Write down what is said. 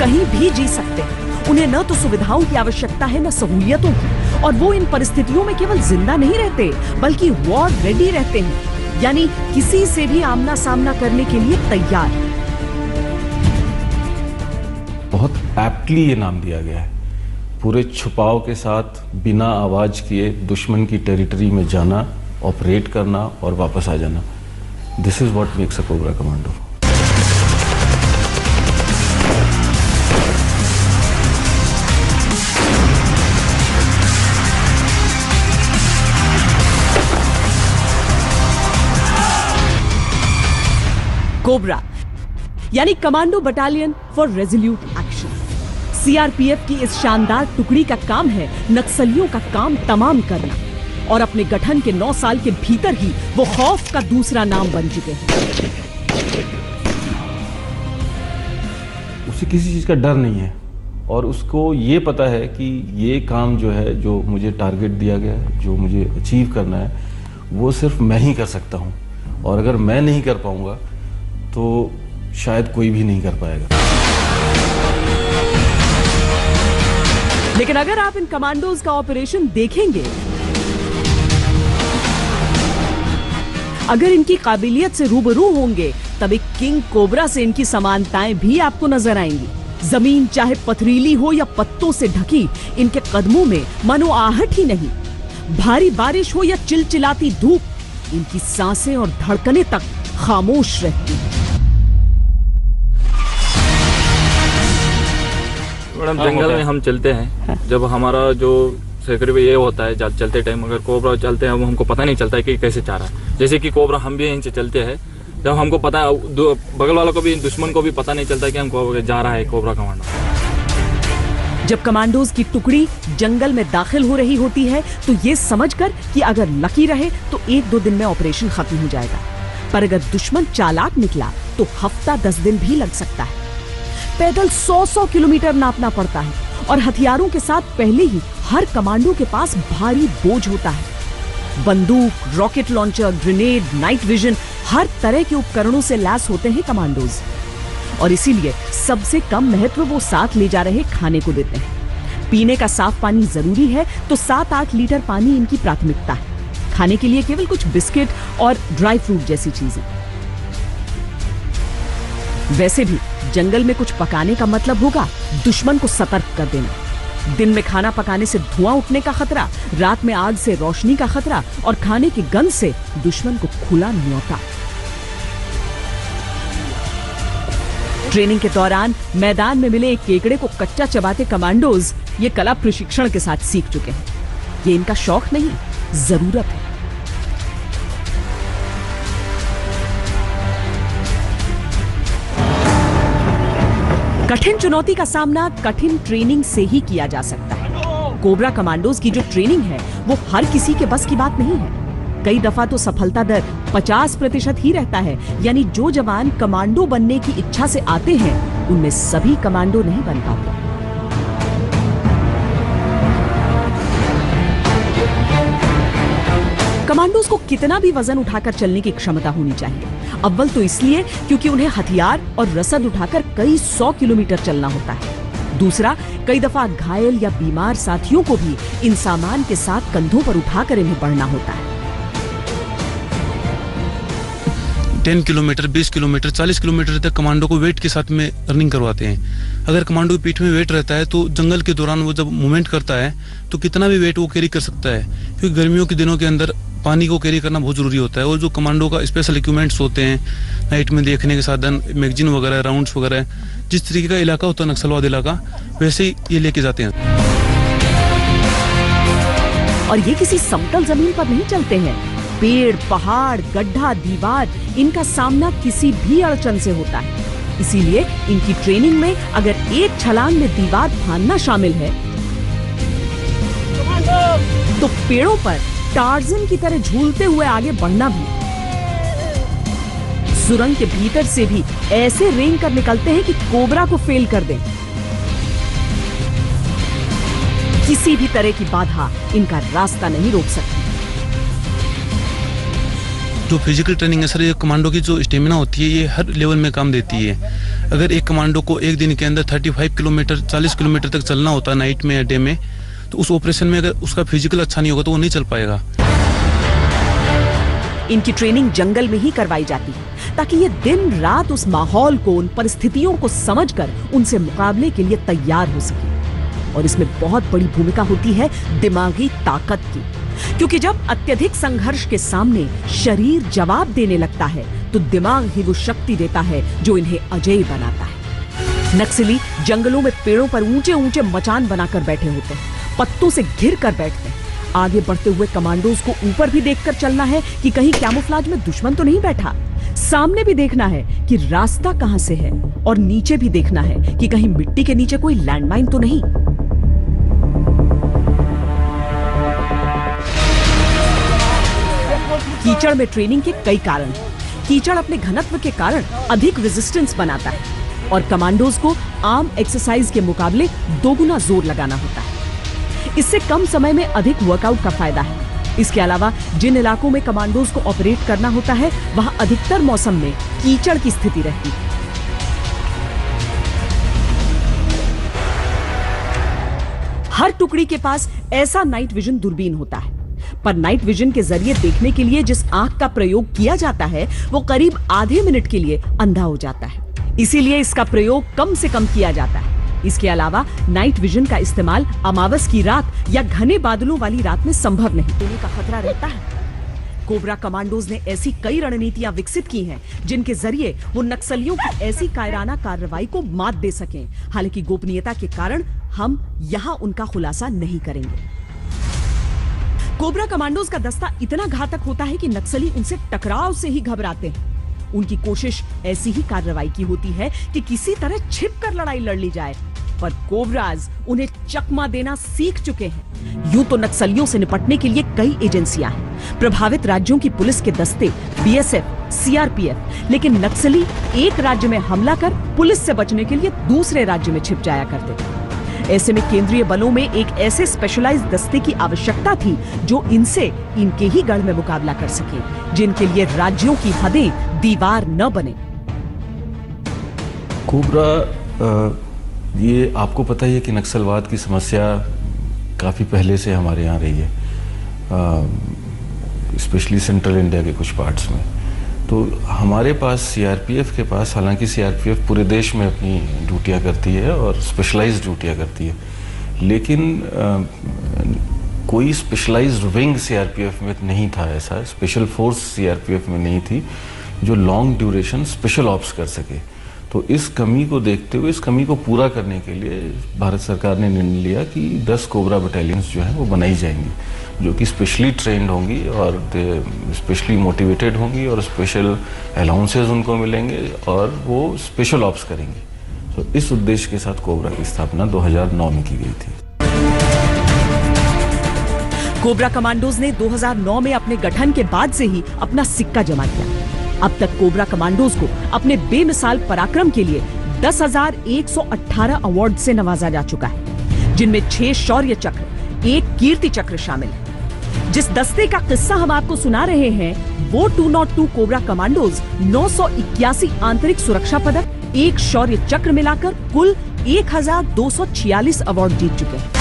कहीं भी जी सकते हैं। उन्हें न तो सुविधाओं की आवश्यकता है न सहूलियतों की, और वो इन परिस्थितियों में केवल जिंदा नहीं रहते बल्कि वॉर रेडी रहते हैं, यानी किसी से भी आमना सामना करने के लिए तैयार। बहुत एप्टली ये नाम दिया गया है। पूरे छुपाव के साथ बिना आवाज किए दुश्मन की टेरिटरी में जाना, ऑपरेट करना और वापस आ जाना। This is what makes a cobra commando. Cobra यानी commando battalion for resolute action. CRPF की इस शानदार टुकड़ी का काम है नक्सलियों का काम तमाम करना, और अपने गठन के 9 साल के भीतर ही वो खौफ का दूसरा नाम बन चुके हैं। उसे किसी चीज का डर नहीं है और उसको ये पता है कि ये काम जो है, जो मुझे टारगेट दिया गया है, जो मुझे अचीव करना है, वो सिर्फ मैं ही कर सकता हूँ, और अगर मैं नहीं कर पाऊंगा तो शायद कोई भी नहीं कर पाएगा। लेकिन अगर आप इन कमांडोज का ऑपरेशन देखेंगे, अगर इनकी काबिलियत से रूबरू होंगे, तब एक किंग कोबरा से इनकी समानताएं भी आपको नजर आएंगी। जमीन चाहे पथरीली हो या पत्तों से ढकी, इनके कदमों में मानो आहट ही नहीं। भारी बारिश हो या चिलचिलाती धूप, इनकी सांसें और धड़कनें तक खामोश रहती। मैडम, जंगल में हम चलते हैं, जब हमारा जो सेक्रेटरी ये होता है, चलते टाइम अगर कोबरा चलते हैं, वो हमको पता नहीं चलता है कि कैसे जा रहा है। जैसे कि कोबरा हम भी यहीं से चलते हैं, जब हमको पता है, बगल वालों को भी, दुश्मन को भी पता नहीं चलता कि हमको जा रहा है कोबरा कमांडो। जब कमांडोज की टुकड़ी जंगल में दाखिल हो रही होती है, तो ये समझकर कि अगर लकी रहे तो 1-2 दिन में ऑपरेशन खत्म हो जाएगा, पर अगर दुश्मन चालाक निकला तो हफ्ता 10 दिन भी लग सकता है। पैदल 100-100 किलोमीटर नापना पड़ता है, और हथियारों के साथ पहले ही हर कमांडो के पास भारी बोझ होता है। बंदूक, rocket launcher, grenade, night vision, हर तरह के उपकरणों से लैस होते हैं कमांडोज, और इसीलिए सबसे कम महत्व वो साथ ले जा रहे खाने को देते हैं। पीने का साफ पानी जरूरी है, तो 7-8 लीटर पानी इनकी प्राथमिकता है। खाने के लिए केवल कुछ बिस्किट और ड्राई फ्रूट जैसी चीजें। वैसे भी जंगल में कुछ पकाने का मतलब होगा दुश्मन को सतर्क कर देना। दिन में खाना पकाने से धुआं उठने का खतरा, रात में आग से रोशनी का खतरा, और खाने की गंध से दुश्मन को खुला न्योता। ट्रेनिंग के दौरान मैदान में मिले एक केकड़े को कच्चा चबाते कमांडोज ये कला प्रशिक्षण के साथ सीख चुके हैं। ये इनका शौक नहीं, जरूरत है। कठिन चुनौती का सामना कठिन ट्रेनिंग से ही किया जा सकता है। कोबरा कमांडोज की जो ट्रेनिंग है, वो हर किसी के बस की बात नहीं है। कई दफा तो सफलता दर 50% ही रहता है, यानी जो जवान कमांडो बनने की इच्छा से आते हैं, उनमें सभी कमांडो नहीं बन पाते। कमांडोज को कितना भी वजन उठाकर चलने की क्षमता होनी चाहिए। अव्वल तो इसलिए क्योंकि उन्हें हथियार और रसद उठाकर कई 100 किलोमीटर चलना होता है। दूसरा, कई दफा घायल या बीमार साथियों को भी इन सामान के साथ कंधों पर उठाकर इन्हें बढ़ना होता है। 10 किलोमीटर, 20 किलोमीटर, 40 किलोमीटर तक कमांडो को वेट के साथ में रनिंग करवाते हैं। अगर कमांडो की पीठ में वेट रहता है तो जंगल के दौरान वो जब मूवमेंट करता है तो कितना भी वेट वो कैरी कर सकता है, क्योंकि गर्मियों के दिनों के अंदर पानी को कैरी करना बहुत जरूरी होता है। और जो कमांडो का स्पेशल इक्विपमेंट्स होते हैं, नाइट में देखने के साधन, मैगजीन वगैरह, राउंड्स वगैरह, जिस तरीके का इलाका होता है नक्सलवाद इलाका, वैसे ही ये लेके जाते हैं। और ये किसी समतल जमीन पर नहीं चलते हैं। पेड़, पहाड़, गड्ढा, दीवार, इनका सामना किसी भी अड़चन से होता है। इसीलिए इनकी ट्रेनिंग में अगर एक छलांग में दीवार फांदना शामिल है, तो पेड़ों पर टार्जन की तरह झूलते हुए आगे बढ़ना भी। सुरंग के भीतर से भी ऐसे रेंग कर निकलते हैं कि कोबरा को फेल कर दें। किसी भी तरह की बाधा इनका रास्ता नहीं रोक सकती। जो फिजिकल ट्रेनिंग है सर, ये कमांडो की जो स्टेमिना होती है, ये हर लेवल में काम देती है। अगर एक कमांडो को एक दिन के अंदर 35 किलोमीटर 40 किलोमीटर तक चलना होता है नाइट में या डे में, तो उस ऑपरेशन में अगर उसका फिजिकल अच्छा नहीं होगा तो वो नहीं चल पाएगा। इनकी ट्रेनिंग जंगल में ही करवाई जाती है ताकि ये दिन रात उस माहौल को, उन परिस्थितियों को समझकर उनसे मुकाबले के लिए तैयार हो सके। और इसमें बहुत बड़ी भूमिका होती है दिमागी ताकत की, क्योंकि जब अत्यधिक संघर्ष के सामने शरीर जवाब देने लगता है तो दिमाग ही वो शक्ति देता है जो इन्हें अजेय बनाता है। नक्सली जंगलों में पेड़ों पर ऊंचे ऊंचे मचान बनाकर बैठे होते हैं, पत्तों से घिर कर बैठते हैं। आगे बढ़ते हुए कमांडोज को ऊपर भी देखकर चलना है कि कहीं कैमोफ्लेज में दुश्मन तो नहीं बैठा। सामने भी देखना है कि रास्ता कहां से है, और नीचे भी देखना है कि कहीं मिट्टी के नीचे कोई लैंडमाइन तो नहीं। कीचड़ में ट्रेनिंग के कई कारण हैं। कीचड़ अपने घनत्व के कारण अधिक रेजिस्टेंस बनाता है और कमांडोज को आम एक्सरसाइज के मुकाबले दोगुना जोर लगाना होता है। इससे कम समय में अधिक वर्कआउट का फायदा है। इसके अलावा जिन इलाकों में कमांडोज को ऑपरेट करना होता है वहां अधिकतर मौसम में कीचड़ की स्थिति रहती है। हर टुकड़ी के पास ऐसा नाइट विजन दूरबीन होता है, पर नाइट विजन के जरिए देखने के लिए जिस आंख का प्रयोग किया जाता है वो करीब आधे मिनट के लिए अंधा हो जाता है। इसीलिए इसका प्रयोग कम से कम किया जाता है। इसके अलावा नाइट विजन का इस्तेमाल अमावस की रात या घने बादलों वाली रात में संभव नहीं होने का खतरा रहता है। कोबरा कमांडोज ने ऐसी कई रणनीतियां विकसित की हैं जिनके जरिए वो नक्सलियों की ऐसी कायराना कार्रवाई को मात दे सकें। हालांकि गोपनीयता के कारण हम यहां उनका खुलासा नहीं करेंगे। कोबरा कमांडोज का दस्ता इतना घातक होता है कि नक्सली उनसे टकराव से ही घबराते हैं। उनकी कोशिश ऐसी ही कार्रवाई की होती है कि किसी तरह छिपकर लड़ाई लड़ ली जाए, पर कोबराज उन्हें चकमा देना सीख चुके हैं। यूं तो नक्सलियों से निपटने के लिए कई एजेंसियां हैं, प्रभावित राज्यों की पुलिस के दस्ते, बीएसएफ, सीआरपीएफ, लेकिन नक्सली एक राज्य में हमला कर पुलिस से बचने के लिए दूसरे राज्य में छिप जाया करते थे। ऐसे में केंद्रीय बलों में एक ऐसे स्पेशलाइज्ड दस्ते की आवश्यकता थी जो इनसे इनके ही गढ़ में मुकाबला कर सके, जिनके लिए राज्यों की हदें दीवार न बने। कोबरा, ये आपको पता ही है कि नक्सलवाद की समस्या काफ़ी पहले से हमारे यहाँ रही है, स्पेशली सेंट्रल इंडिया के कुछ पार्ट्स में। तो हमारे पास सीआरपीएफ के पास, हालांकि सीआरपीएफ पूरे देश में अपनी ड्यूटियाँ करती है और स्पेशलाइज्ड ड्यूटियाँ करती है, लेकिन कोई स्पेशलाइज्ड विंग सीआरपीएफ में नहीं था। ऐसा स्पेशल फोर्स सीआरपीएफ में नहीं थी जो लॉन्ग ड्यूरेशन स्पेशल ऑप्स कर सके। तो इस कमी को देखते हुए, इस कमी को पूरा करने के लिए भारत सरकार ने निर्णय लिया कि 10 कोबरा बटालियंस जो हैं वो बनाई जाएंगी, जो कि स्पेशली ट्रेंड होंगी और स्पेशली मोटिवेटेड होंगी और स्पेशल अलाउंसेस उनको मिलेंगे और वो स्पेशल ऑप्स करेंगे। तो इस उद्देश्य के साथ कोबरा की स्थापना 2009 में की गई थी। कोबरा कमांडोज ने 2009 में अपने गठन के बाद से ही अपना सिक्का जमा किया। अब तक कोबरा कमांडोज को अपने बेमिसाल पराक्रम के लिए 10,118 अवार्ड से नवाजा जा चुका है, जिनमें 6 शौर्य चक्र, 1 कीर्ति चक्र शामिल है। जिस दस्ते का किस्सा हम आपको सुना रहे हैं वो 202 कोबरा कमांडोज 981 आंतरिक सुरक्षा पदक, 1 शौर्य चक्र मिलाकर कुल 1,246 अवार्ड जीत चुके हैं।